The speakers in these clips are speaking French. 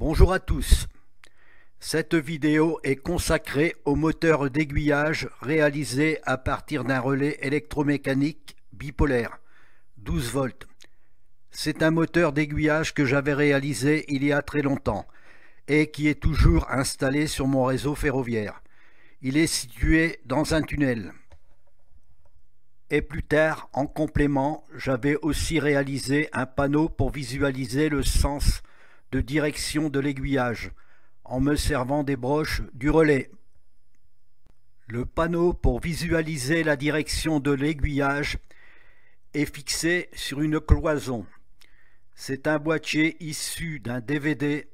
Bonjour à tous. Cette vidéo est consacrée au moteur d'aiguillage réalisé à partir d'un relais électromécanique bipolaire, 12 volts. C'est un moteur d'aiguillage que j'avais réalisé il y a très longtemps et qui est toujours installé sur mon réseau ferroviaire. Il est situé dans un tunnel. Et plus tard, en complément, j'avais aussi réalisé un panneau pour visualiser le sens de direction de l'aiguillage en me servant des broches du relais. Le panneau pour visualiser la direction de l'aiguillage est fixé sur une cloison. C'est un boîtier issu d'un DVD.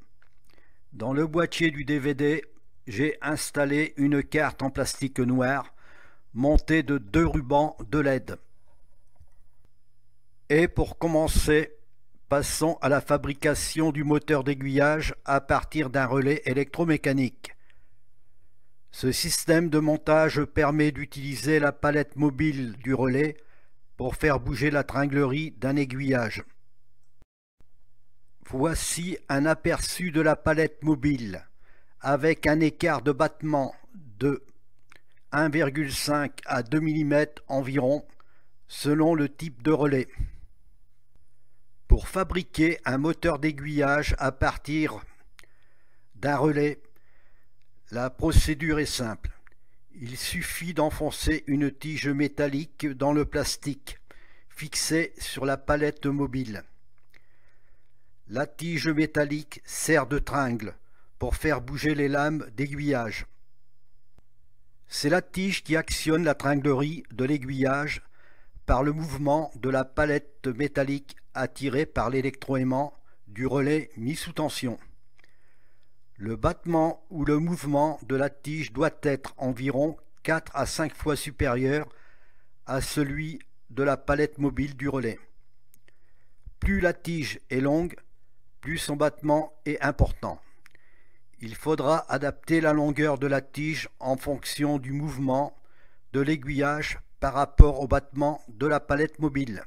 Dans le boîtier du DVD, j'ai installé une carte en plastique noir montée de 2 rubans de LED. Et pour commencer, passons à la fabrication du moteur d'aiguillage à partir d'un relais électromécanique. Ce système de montage permet d'utiliser la palette mobile du relais pour faire bouger la tringlerie d'un aiguillage. Voici un aperçu de la palette mobile avec un écart de battement de 1,5 à 2 mm environ selon le type de relais. Pour fabriquer un moteur d'aiguillage à partir d'un relais, la procédure est simple. Il suffit d'enfoncer une tige métallique dans le plastique fixé sur la palette mobile. La tige métallique sert de tringle pour faire bouger les lames d'aiguillage. C'est la tige qui actionne la tringlerie de l'aiguillage par le mouvement de la palette métallique attirée par l'électroaimant du relais mis sous tension. Le battement ou le mouvement de la tige doit être environ 4 à 5 fois supérieur à celui de la palette mobile du relais. Plus la tige est longue, plus son battement est important. Il faudra adapter la longueur de la tige en fonction du mouvement de l'aiguillage par rapport au battement de la palette mobile.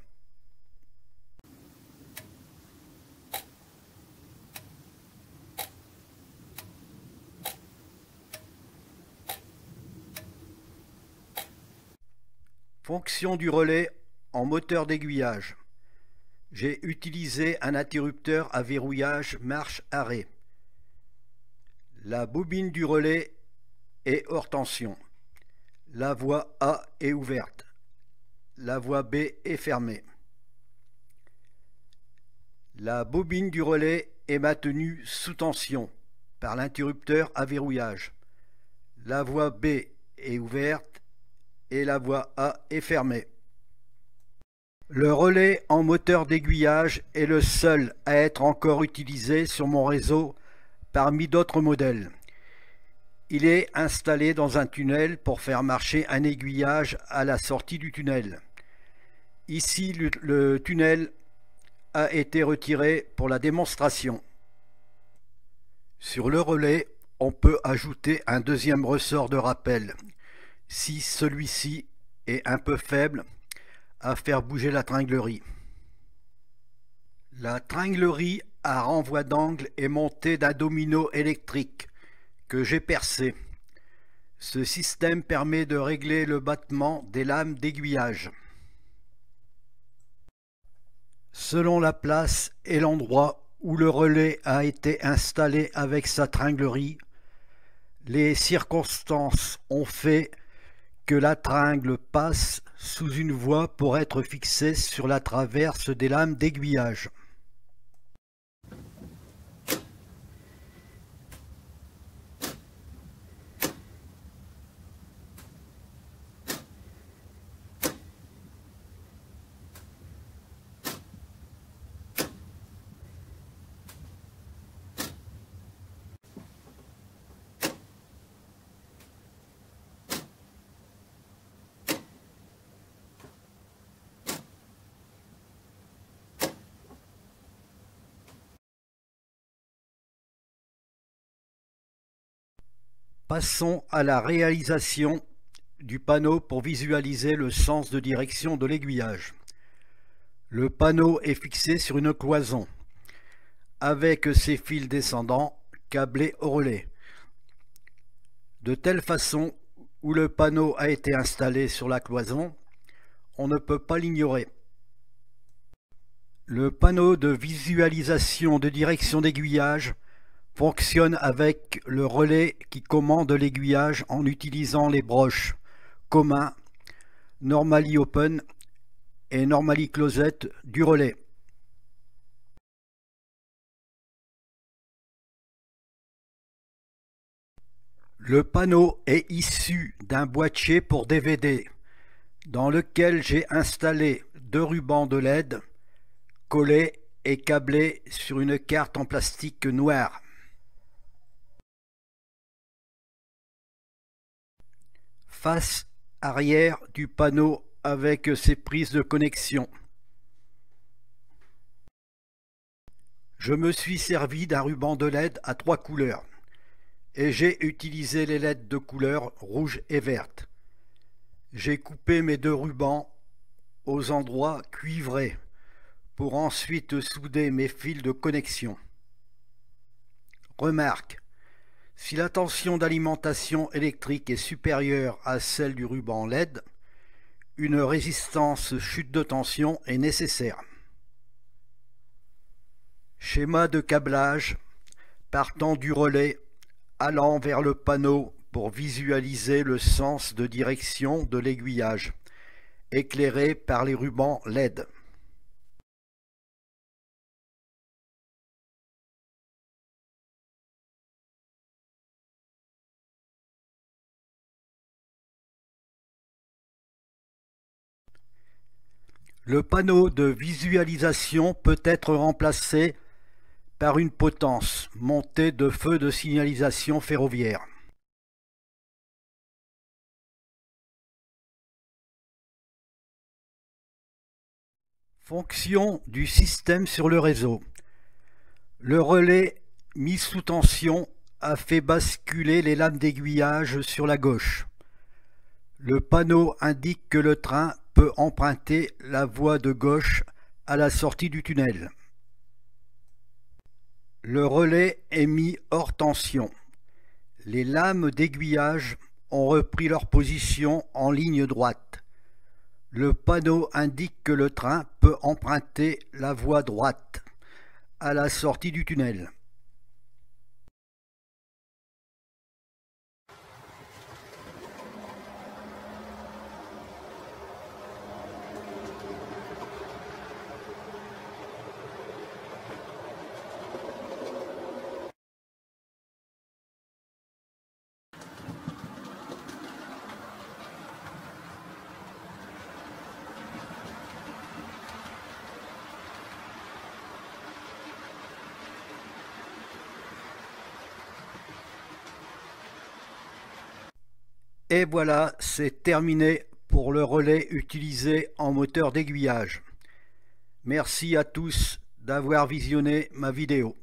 Fonction du relais en moteur d'aiguillage. J'ai utilisé un interrupteur à verrouillage marche-arrêt. La bobine du relais est hors tension. La voie A est ouverte. La voie B est fermée. La bobine du relais est maintenue sous tension par l'interrupteur à verrouillage. La voie B est ouverte et la voie A est fermée. Le relais en moteur d'aiguillage est le seul à être encore utilisé sur mon réseau parmi d'autres modèles. Il est installé dans un tunnel pour faire marcher un aiguillage à la sortie du tunnel. Ici, le tunnel a été retiré pour la démonstration. Sur le relais, on peut ajouter un deuxième ressort de rappel, si celui-ci est un peu faible, à faire bouger la tringlerie. La tringlerie à renvoi d'angle est montée d'un domino électrique que j'ai percé. Ce système permet de régler le battement des lames d'aiguillage. Selon la place et l'endroit où le relais a été installé avec sa tringlerie, les circonstances ont fait que la tringle passe sous une voie pour être fixée sur la traverse des lames d'aiguillage. Passons à la réalisation du panneau pour visualiser le sens de direction de l'aiguillage. Le panneau est fixé sur une cloison. avec ses fils descendants câblés au relais, de telle façon où le panneau a été installé sur la cloison, on ne peut pas l'ignorer. Le panneau de visualisation de direction d'aiguillage fonctionne avec le relais qui commande l'aiguillage en utilisant les broches communs Normally Open et Normally Closed du relais. Le panneau est issu d'un boîtier pour DVD dans lequel j'ai installé 2 rubans de LED collés et câblés sur une carte en plastique noir. Face arrière du panneau avec ses prises de connexion. Je me suis servi d'un ruban de LED à 3 couleurs et j'ai utilisé les LED de couleur rouge et verte. J'ai coupé mes 2 rubans aux endroits cuivrés pour ensuite souder mes fils de connexion. Remarque, si la tension d'alimentation électrique est supérieure à celle du ruban LED, une résistance chute de tension est nécessaire. Schéma de câblage partant du relais allant vers le panneau pour visualiser le sens de direction de l'aiguillage, éclairé par les rubans LED. Le panneau de visualisation peut être remplacé par une potence montée de feux de signalisation ferroviaire. Fonction du système sur le réseau. Le relais mis sous tension a fait basculer les lames d'aiguillage sur la gauche. Le panneau indique que le train peut emprunter la voie de gauche à la sortie du tunnel. Le relais est mis hors tension. Les lames d'aiguillage ont repris leur position en ligne droite. Le panneau indique que le train peut emprunter la voie droite à la sortie du tunnel. Et voilà, c'est terminé pour le relais utilisé en moteur d'aiguillage. Merci à tous d'avoir visionné ma vidéo.